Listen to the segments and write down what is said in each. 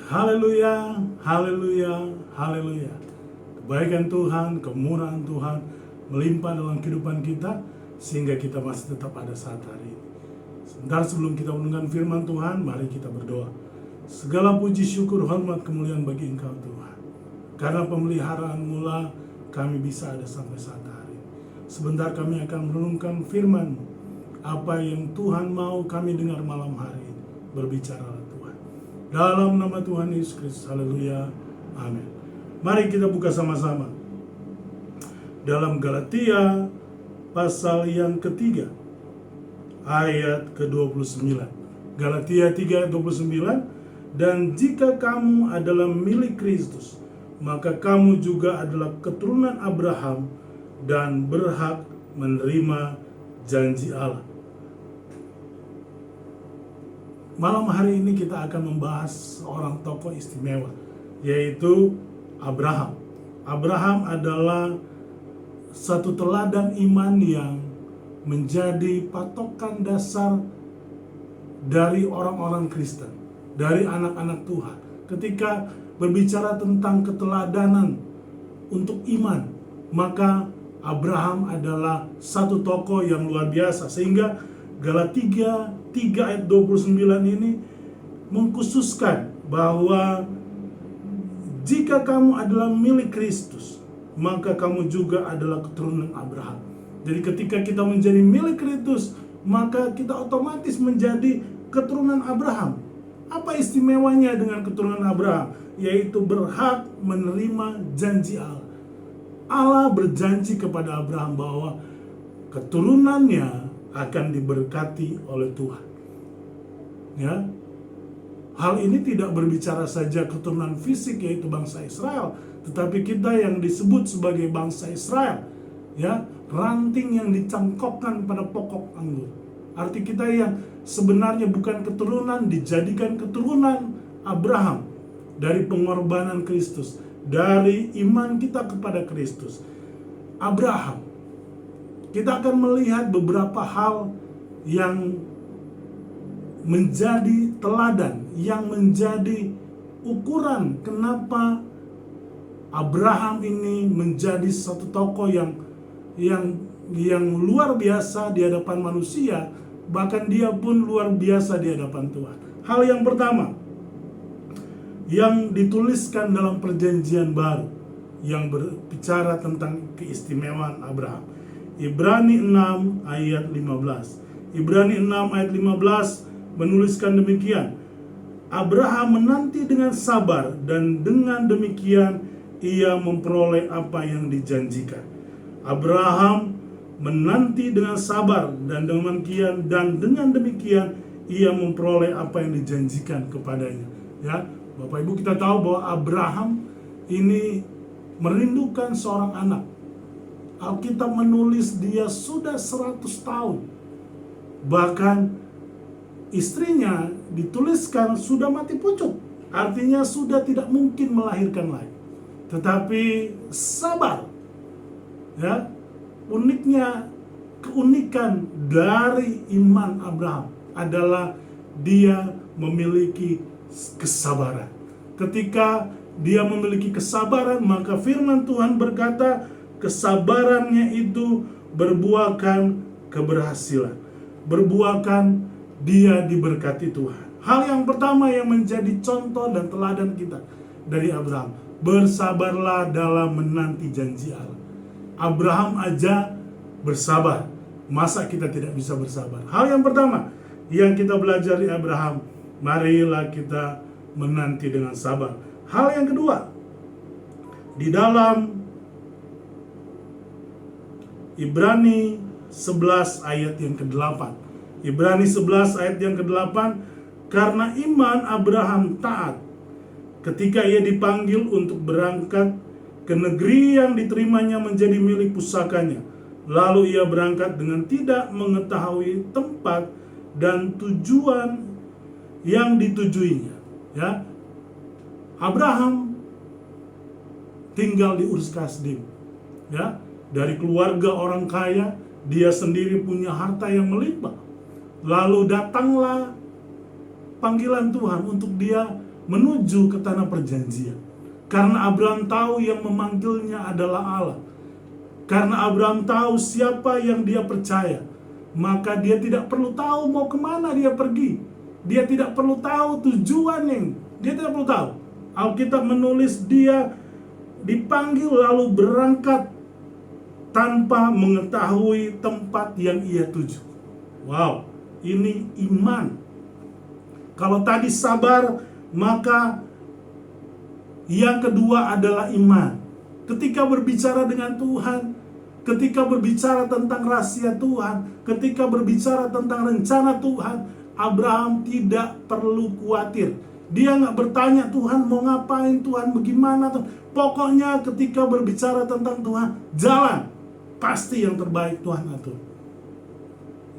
Haleluya, haleluya, haleluya. Kebaikan Tuhan, kemurahan Tuhan melimpah dalam kehidupan kita sehingga kita masih tetap ada saat hari ini. Sebentar sebelum kita mendengarkan firman Tuhan, mari kita berdoa. Segala puji, syukur, hormat, kemuliaan bagi Engkau Tuhan. Karena pemeliharaan-Mu lah kami bisa ada sampai saat hari ini. Sebentar kami akan merenungkan firman-Mu. Apa yang Tuhan mau kami dengar malam hari ini. Berbicaralah Tuhan. Dalam nama Tuhan Yesus Kristus, haleluya, amin. Mari kita buka sama-sama dalam Galatia pasal yang ketiga ayat ke-29. Galatia 3 ayat 29. Dan jika kamu adalah milik Kristus, maka kamu juga adalah keturunan Abraham dan berhak menerima janji Allah. Malam hari ini kita akan membahas seorang tokoh istimewa, yaitu Abraham. Abraham adalah satu teladan iman yang menjadi patokan dasar dari orang-orang Kristen, dari anak-anak Tuhan. Ketika berbicara tentang keteladanan untuk iman, maka Abraham adalah satu tokoh yang luar biasa. Sehingga Galatia 3 ayat 29 ini mengkhususkan bahwa jika kamu adalah milik Kristus, maka kamu juga adalah keturunan Abraham. Jadi ketika kita menjadi milik Kristus, maka kita otomatis menjadi keturunan Abraham. Apa istimewanya dengan keturunan Abraham? Yaitu berhak menerima janji Allah. Allah berjanji kepada Abraham bahwa keturunannya akan diberkati oleh Tuhan. Ya. Hal ini tidak berbicara saja keturunan fisik yaitu bangsa Israel, tetapi kita yang disebut sebagai bangsa Israel, ya, ranting yang dicangkokkan pada pokok anggur. Arti kita yang sebenarnya bukan keturunan dijadikan keturunan Abraham dari pengorbanan Kristus, dari iman kita kepada Kristus. Abraham, kita akan melihat beberapa hal yang menjadi teladan, yang menjadi ukuran kenapa Abraham ini menjadi satu tokoh yang luar biasa di hadapan manusia, bahkan dia pun luar biasa di hadapan Tuhan. Hal yang pertama yang dituliskan dalam perjanjian baru yang berbicara tentang keistimewaan Abraham. Ibrani 6 ayat 15. Ibrani 6 ayat 15 menuliskan demikian. Abraham menanti dengan sabar dan dengan demikian ia memperoleh apa yang dijanjikan. Abraham menanti dengan sabar dan dengan demikian ia memperoleh apa yang dijanjikan kepadanya. Ya, Bapak Ibu, kita tahu bahwa Abraham ini merindukan seorang anak. Alkitab menulis dia sudah 100 tahun. Bahkan istrinya dituliskan sudah mati pucuk. Artinya sudah tidak mungkin melahirkan lagi. Tetapi sabar. Ya, keunikan dari iman Abraham adalah dia memiliki kesabaran. Ketika dia memiliki kesabaran, maka firman Tuhan berkata, kesabarannya itu berbuahkan keberhasilan, berbuahkan dia diberkati Tuhan. Hal yang pertama yang menjadi contoh dan teladan kita dari Abraham, bersabarlah dalam menanti janji Allah. Abraham aja bersabar, masa kita tidak bisa bersabar? Hal yang pertama yang kita belajar dari Abraham, marilah kita menanti dengan sabar. Hal yang kedua, di dalam Ibrani 11 ayat yang ke-8. Ibrani 11 ayat yang ke-8, karena iman Abraham taat ketika ia dipanggil untuk berangkat ke negeri yang diterimanya menjadi milik pusakanya. Lalu ia berangkat dengan tidak mengetahui tempat dan tujuan yang ditujuinya. Ya, Abraham tinggal di Ur Kasdim. Ya, dari keluarga orang kaya, dia sendiri punya harta yang melimpah. Lalu datanglah panggilan Tuhan untuk dia menuju ke tanah perjanjian. Karena Abraham tahu yang memanggilnya adalah Allah. Karena Abraham tahu siapa yang dia percaya, maka dia tidak perlu tahu mau kemana dia pergi. Dia tidak perlu tahu tujuan yang dia tidak perlu tahu. Alkitab menulis dia dipanggil lalu berangkat tanpa mengetahui tempat yang ia tuju. Wow, ini iman. Kalau tadi sabar, maka yang kedua adalah iman. Ketika berbicara dengan Tuhan, ketika berbicara tentang rahasia Tuhan, ketika berbicara tentang rencana Tuhan, Abraham tidak perlu khawatir. Dia nggak bertanya, Tuhan mau ngapain, Tuhan bagaimana. Pokoknya ketika berbicara tentang Tuhan, jalan. Pasti yang terbaik Tuhan atur.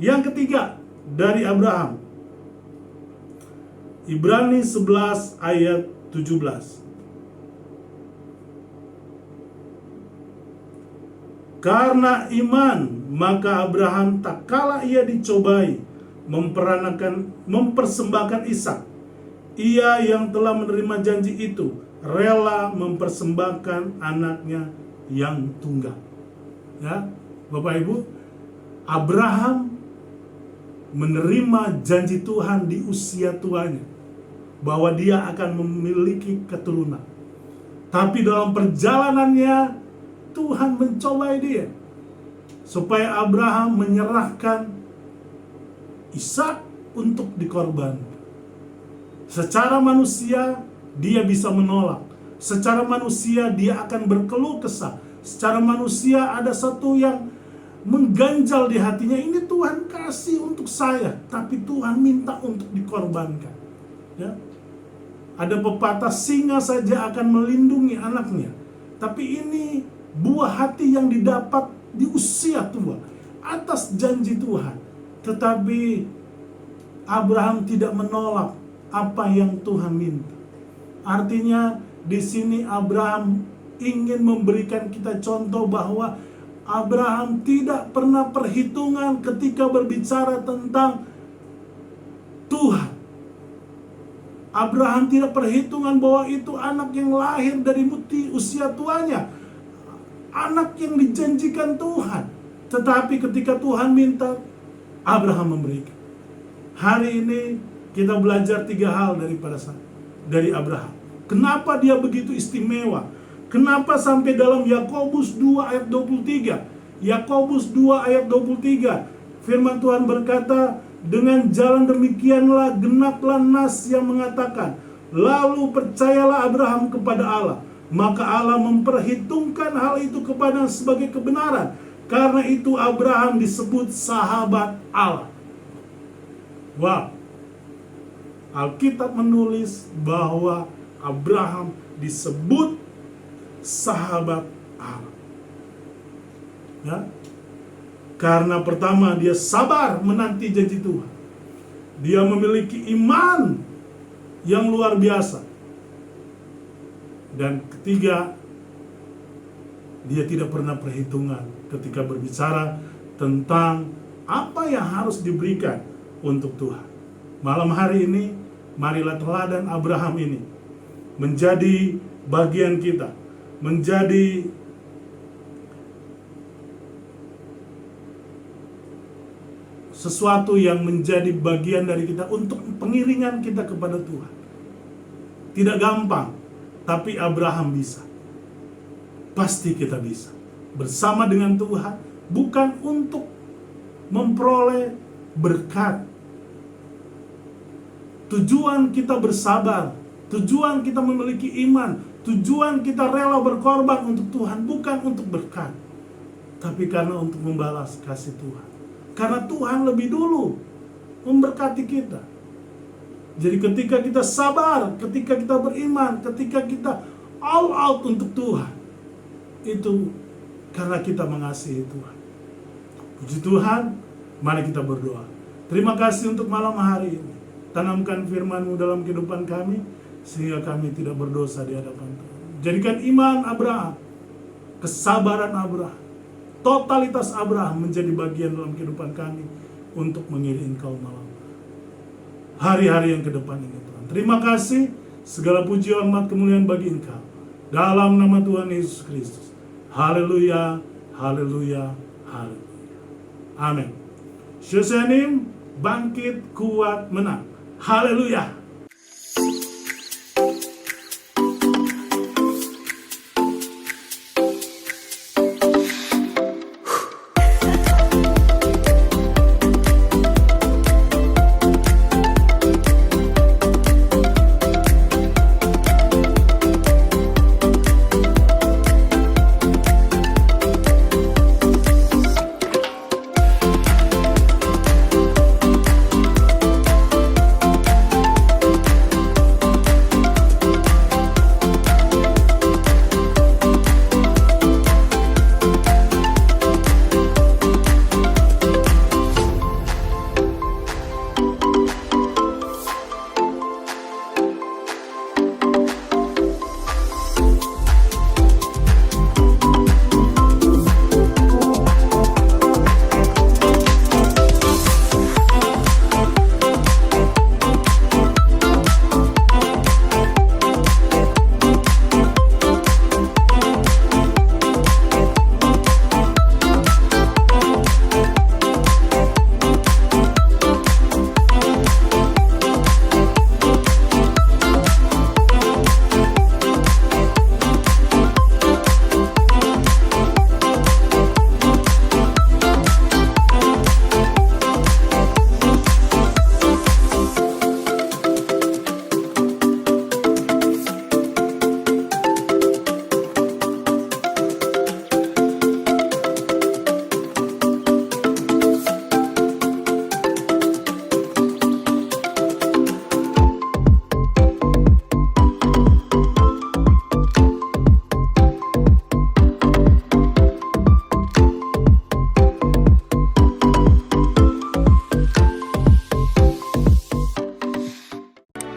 Yang ketiga dari Abraham, Ibrani 11 ayat 17. Karena iman, maka Abraham tak kala ia dicobai mempersembahkan Ishak. Ia yang telah menerima janji itu rela mempersembahkan anaknya yang tunggal. Ya, Bapak Ibu, Abraham menerima janji Tuhan di usia tuanya bahwa dia akan memiliki keturunan. Tapi dalam perjalanannya Tuhan mencobai dia supaya Abraham menyerahkan Ishak untuk dikorbankan. Secara manusia dia bisa menolak. Secara manusia dia akan berkeluh kesah. Secara manusia ada satu yang mengganjal di hatinya. Ini Tuhan kasih untuk saya, tapi Tuhan minta untuk dikorbankan. Ya. Ada pepatah, singa saja akan melindungi anaknya. Tapi ini buah hati yang didapat di usia tua atas janji Tuhan. Tetapi Abraham tidak menolak apa yang Tuhan minta. Artinya di sini Abraham ingin memberikan kita contoh bahwa Abraham tidak pernah perhitungan ketika berbicara tentang Tuhan. Abraham tidak perhitungan bahwa itu anak yang lahir dari usia tuanya, anak yang dijanjikan Tuhan. Tetapi ketika Tuhan minta, Abraham memberikan. Hari ini kita belajar 3 hal dari Abraham. Kenapa dia begitu istimewa? Kenapa sampai dalam Yakobus 2 ayat 23? Yakobus 2 ayat 23, firman Tuhan berkata, dengan jalan demikianlah genaplah nas yang mengatakan, lalu percayalah Abraham kepada Allah, maka Allah memperhitungkan hal itu kepadanya sebagai kebenaran. Karena itu Abraham disebut sahabat Allah. Wow. Alkitab menulis bahwa Abraham disebut sahabat Allah. Ya. Karena pertama dia sabar menanti janji Tuhan. Dia memiliki iman yang luar biasa. Dan ketiga, dia tidak pernah perhitungan ketika berbicara tentang apa yang harus diberikan untuk Tuhan. Malam hari ini, marilah teladan Abraham ini menjadi bagian kita, menjadi sesuatu yang menjadi bagian dari kita untuk pengiringan kita kepada Tuhan. Tidak gampang, tapi Abraham bisa. Pasti kita bisa. Bersama dengan Tuhan, bukan untuk memperoleh berkat. Tujuan kita bersabar, tujuan kita memiliki iman, tujuan kita rela berkorban untuk Tuhan, bukan untuk berkat, tapi karena untuk membalas kasih Tuhan. Karena Tuhan lebih dulu memberkati kita. Jadi ketika kita sabar, ketika kita beriman, ketika kita all out untuk Tuhan, itu karena kita mengasihi Tuhan. Puji Tuhan, mari kita berdoa. Terima kasih untuk malam hari ini. Tanamkan firman-Mu dalam kehidupan kami, sehingga kami tidak berdosa di hadapan Tuhan. Jadikan iman Abraham, kesabaran Abraham, totalitas Abraham menjadi bagian dalam kehidupan kami untuk mengiringi Engkau malam hari-hari yang ke depan ini, Tuhan. Terima kasih, Segala puji, hormat, kemuliaan bagi Engkau. Dalam nama Tuhan Yesus Kristus. Haleluya, haleluya, haleluya. Amin. Shoshanim, bangkit, kuat, menang. Haleluya.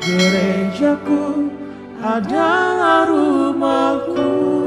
Gerejaku adalah rumahku.